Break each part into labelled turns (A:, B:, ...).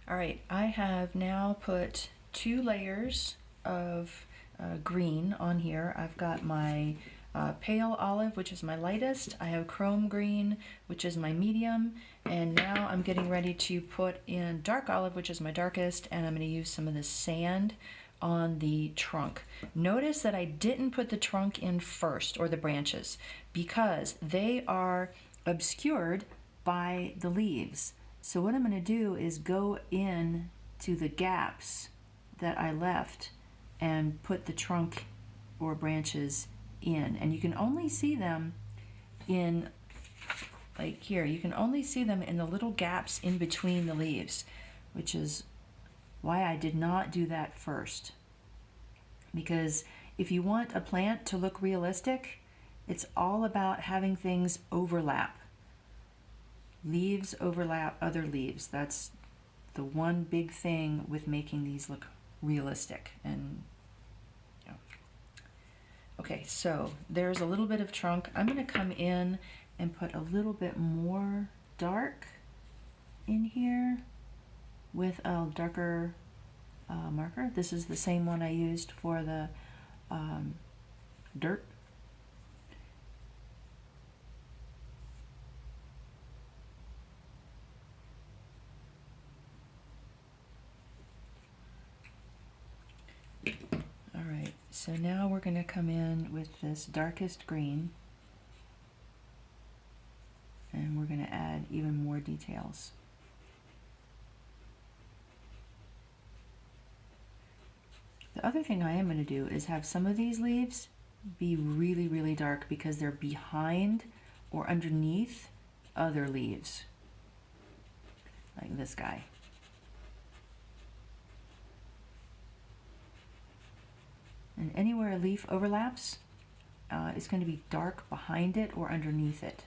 A: All right, I have now put 2 layers of green on here. I've got my pale olive, which is my lightest. I have chrome green, which is my medium. And now I'm getting ready to put in dark olive, which is my darkest, and I'm going to use some of this sand on the trunk. Notice that I didn't put the trunk in first, or the branches, because they are obscured by the leaves. So what I'm going to do is go in to the gaps that I left and put the trunk or branches in. And you can only see them in, like here, you can only see them in the little gaps in between the leaves, which is why I did not do that first. Because if you want a plant to look realistic, it's all about having things overlap. Leaves overlap other leaves. That's the one big thing with making these look realistic. And yeah. Okay, so there's a little bit of trunk. I'm going to come in and put a little bit more dark in here with a darker marker. This is the same one I used for the dirt. Alright, so now we're going to come in with this darkest green, and we're going to add even more details. The other thing I am going to do is have some of these leaves be really, really dark because they're behind or underneath other leaves, like this guy. And anywhere a leaf overlaps, it's going to be dark behind it or underneath it.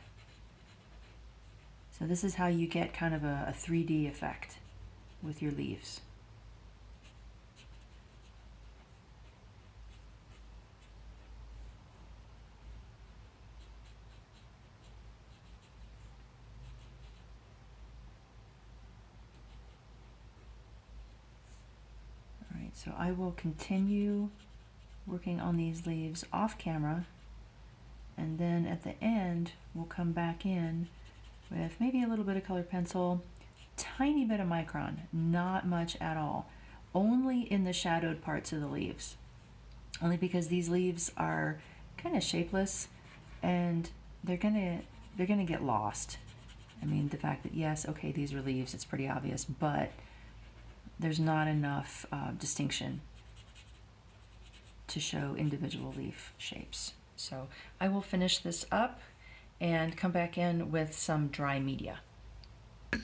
A: So this is how you get kind of a 3D effect with your leaves. All right, so I will continue working on these leaves off camera, and then at the end we'll come back in with maybe a little bit of colored pencil, tiny bit of micron, not much at all, only in the shadowed parts of the leaves, only because these leaves are kind of shapeless and they're gonna get lost. I mean, the fact that yes, okay, these are leaves, it's pretty obvious, but there's not enough distinction to show individual leaf shapes. So I will finish this up and come back in with some dry media.